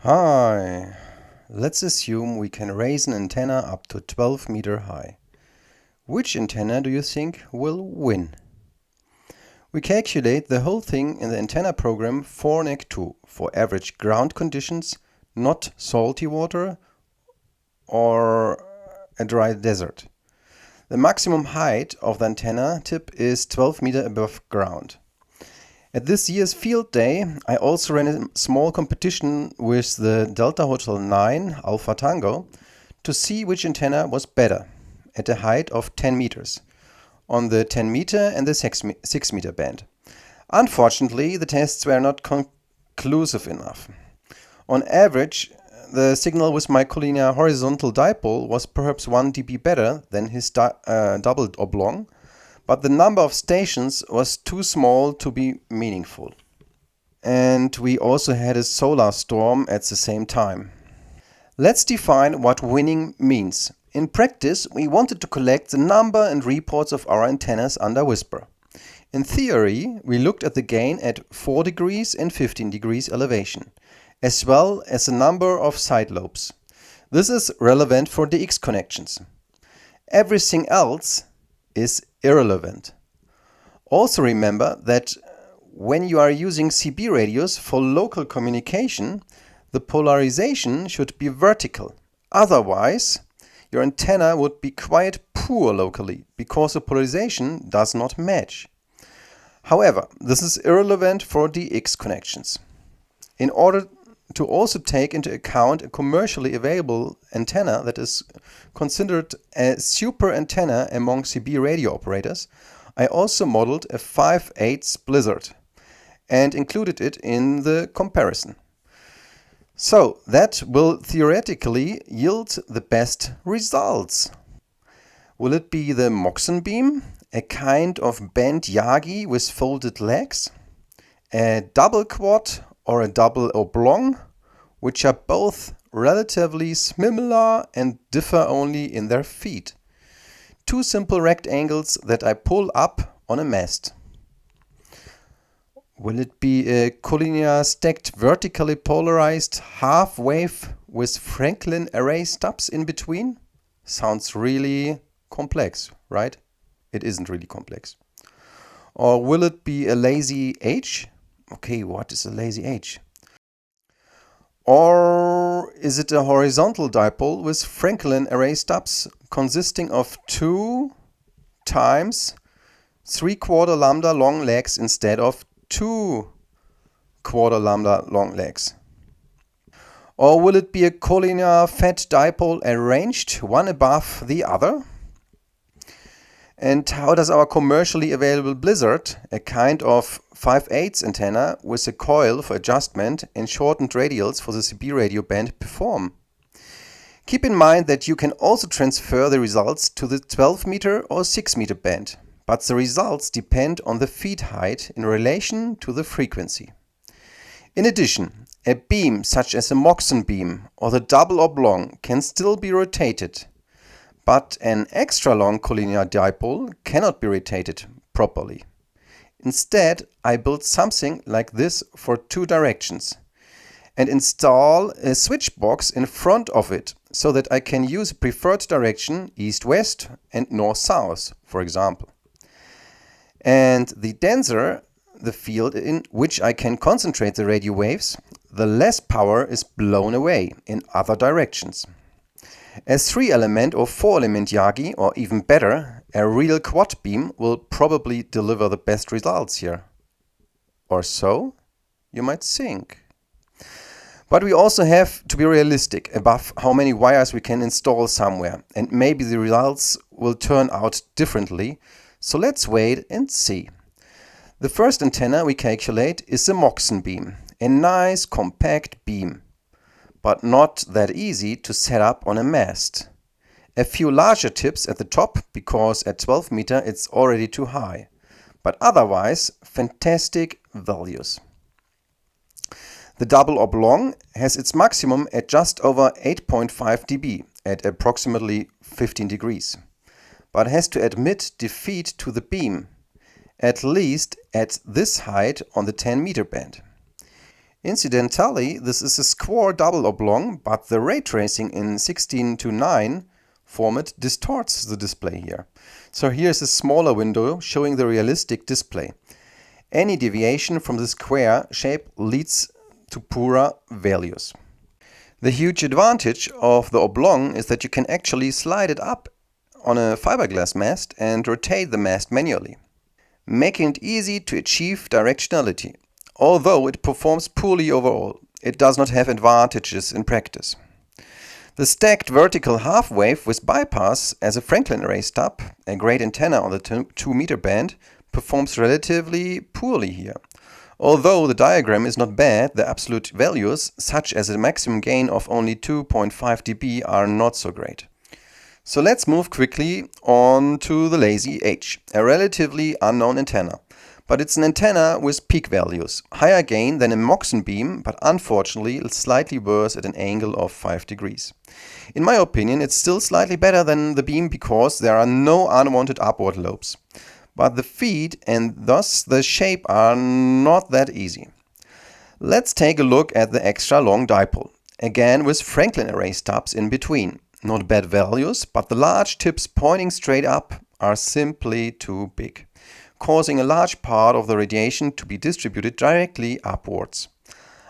Hi, let's assume we can raise an antenna up to 12 meter high. Which antenna do you think will win? We calculate the whole thing in the antenna program FORNEC2 for average ground conditions, not salty water or a dry desert. The maximum height of the antenna tip is 12 meter above ground. At this year's field day, I also ran a small competition with the Delta Hotel 9 Alpha Tango to see which antenna was better at a height of 10 meters on the 10 meter and the 6 meter band. Unfortunately, the tests were not conclusive enough. On average, the signal with my collinear horizontal dipole was perhaps 1 dB better than his double oblong, but the number of stations was too small to be meaningful. And we also had a solar storm at the same time. Let's define what winning means. In practice, we wanted to collect the number and reports of our antennas under WSPR. In theory, we looked at the gain at 4 degrees and 15 degrees elevation, as well as the number of side lobes. This is relevant for DX connections. Everything else is irrelevant. Also remember that when you are using CB radios for local communication, the polarization should be vertical. Otherwise, your antenna would be quite poor locally because the polarization does not match. However, this is irrelevant for DX connections. In order to also take into account a commercially available antenna that is considered a super antenna among CB radio operators, I also modeled a 5/8 blizzard and included it in the comparison. So that will theoretically yield the best results. Will it be the Moxon beam, a kind of bent Yagi with folded legs, a double quad or a double oblong, which are both relatively similar and differ only in their feet? Two simple rectangles that I pull up on a mast. Will it be a collinear stacked vertically polarized half wave with Franklin array stubs in between? Sounds really complex, right? It isn't really complex. Or will it be a lazy H? Okay, what is a lazy H? Or is it a horizontal dipole with Franklin array stubs consisting of 2 times 3/4 lambda long legs instead of 2 quarter lambda long legs? Or will it be a collinear fat dipole arranged one above the other? And how does our commercially available Blizzard, a kind of 5/8 antenna with a coil for adjustment and shortened radials for the CB radio band, perform? Keep in mind that you can also transfer the results to the 12 meter or 6 meter band, but the results depend on the feed height in relation to the frequency. In addition, a beam such as a Moxon beam or the double oblong can still be rotated, but an extra long collinear dipole cannot be rotated properly. Instead, I built something like this for 2 directions and install a switch box in front of it so that I can use a preferred direction east-west and north-south, for example. And the denser the field in which I can concentrate the radio waves, the less power is blown away in other directions. A 3-element or 4-element Yagi, or even better, a real quad beam, will probably deliver the best results here. Or so, you might think. But we also have to be realistic about how many wires we can install somewhere, and maybe the results will turn out differently, so let's wait and see. The first antenna we calculate is a Moxon beam, a nice compact beam, but not that easy to set up on a mast. A few larger tips at the top because at 12 meter it's already too high, but otherwise fantastic values. The double oblong has its maximum at just over 8.5 dB at approximately 15 degrees, but has to admit defeat to the beam, at least at this height on the 10 meter band. Incidentally, this is a square double oblong, but the ray tracing in 16:9 format distorts the display here. So here's a smaller window showing the realistic display. Any deviation from the square shape leads to poorer values. The huge advantage of the oblong is that you can actually slide it up on a fiberglass mast and rotate the mast manually, making it easy to achieve directionality. Although it performs poorly overall, it does not have advantages in practice. The stacked vertical half wave with bypass as a Franklin array stub, a great antenna on the 2 meter band, performs relatively poorly here. Although the diagram is not bad, the absolute values, such as a maximum gain of only 2.5 dB, are not so great. So let's move quickly on to the Lazy H, a relatively unknown antenna. But it's an antenna with peak values, higher gain than a Moxon beam, but unfortunately slightly worse at an angle of 5 degrees. In my opinion, it's still slightly better than the beam because there are no unwanted upward lobes. But the feed and thus the shape are not that easy. Let's take a look at the extra long dipole, again with Franklin array stubs in between. Not bad values, but the large tips pointing straight up are simply too big, causing a large part of the radiation to be distributed directly upwards.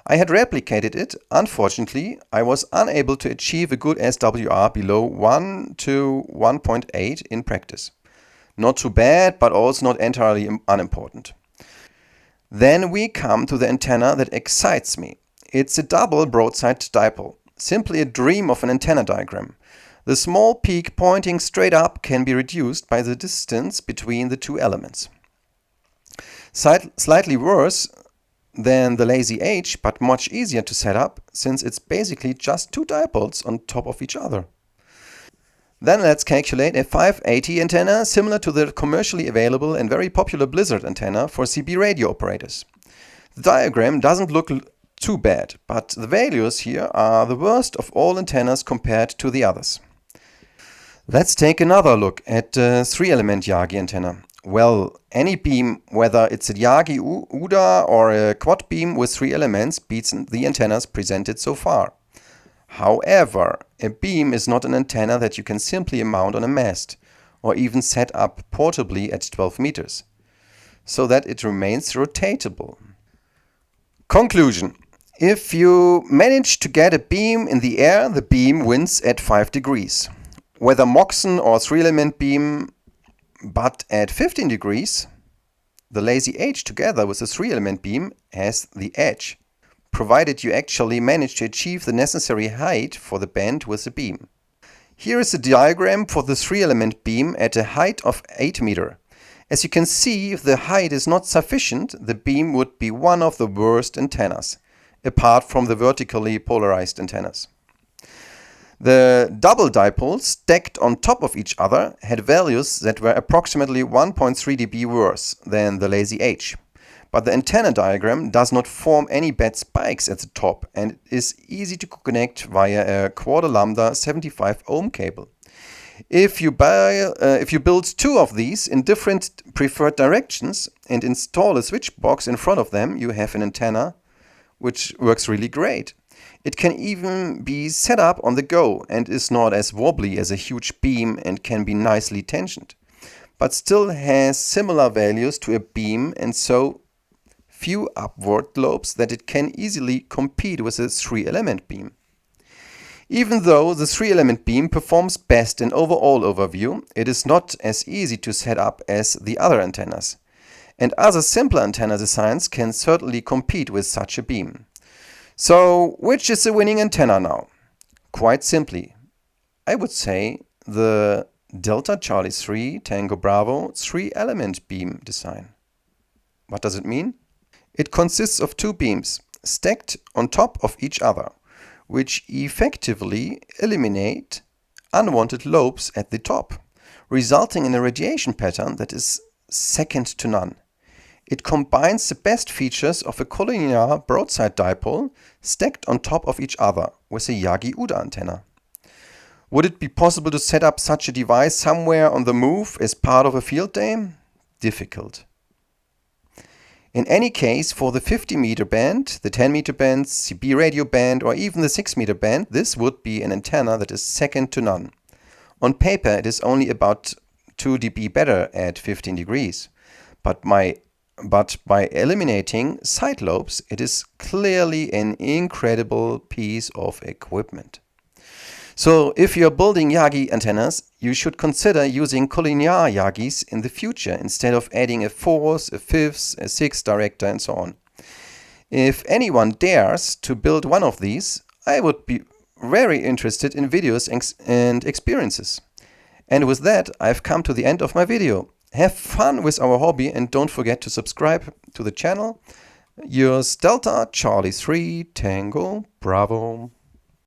I had replicated it. Unfortunately, I was unable to achieve a good SWR below 1 to 1.8 in practice. Not too bad, but also not entirely unimportant. Then we come to the antenna that excites me. It's a double broadside dipole, simply a dream of an antenna diagram. The small peak pointing straight up can be reduced by the distance between the two elements. Slightly worse than the Lazy H, but much easier to set up since it's basically just two dipoles on top of each other. Then let's calculate a 580 antenna similar to the commercially available and very popular Blizzard antenna for CB radio operators. The diagram doesn't look too bad, but the values here are the worst of all antennas compared to the others. Let's take another look at the 3-element Yagi antenna. Well, any beam, whether it's a Yagi UDA or a quad beam with 3 elements, beats the antennas presented so far. However, a beam is not an antenna that you can simply mount on a mast or even set up portably at 12 meters, so that it remains rotatable. Conclusion. If you manage to get a beam in the air, the beam wins at 5 degrees. Whether Moxon or 3-element beam, but at 15 degrees, the Lazy H together with the 3-element beam has the edge, provided you actually manage to achieve the necessary height for the band with the beam. Here is a diagram for the 3-element beam at a height of 8 meters. As you can see, if the height is not sufficient, the beam would be one of the worst antennas, apart from the vertically polarized antennas. The double dipoles stacked on top of each other had values that were approximately 1.3 dB worse than the Lazy H. But the antenna diagram does not form any bad spikes at the top and is easy to connect via a quarter lambda 75 ohm cable. If you build two of these in different preferred directions and install a switch box in front of them, you have an antenna which works really great. It can even be set up on the go and is not as wobbly as a huge beam and can be nicely tensioned, but still has similar values to a beam and so few upward lobes that it can easily compete with a 3-element beam. Even though the 3-element beam performs best in overall overview, it is not as easy to set up as the other antennas, and other simpler antenna designs can certainly compete with such a beam. So, which is the winning antenna now? Quite simply, I would say the Delta Charlie 3 Tango Bravo 3-element beam design. What does it mean? It consists of two beams stacked on top of each other, which effectively eliminate unwanted lobes at the top, resulting in a radiation pattern that is second to none. It combines the best features of a collinear broadside dipole stacked on top of each other with a Yagi UDA antenna. Would it be possible to set up such a device somewhere on the move as part of a field day? Difficult. In any case, for the 50-meter band, the 10-meter band, CB radio band, or even the 6-meter band, this would be an antenna that is second to none. On paper, it is only about 2 dB better at 15 degrees. But by eliminating side lobes, it is clearly an incredible piece of equipment. So if you're building Yagi antennas, you should consider using collinear Yagis in the future instead of adding a 4th, a 5th, a 6th director and so on. If anyone dares to build one of these, I would be very interested in videos and experiences. And with that, I've come to the end of my video. Have fun with our hobby and don't forget to subscribe to the channel. Yours Delta Charlie 3 Tango Bravo.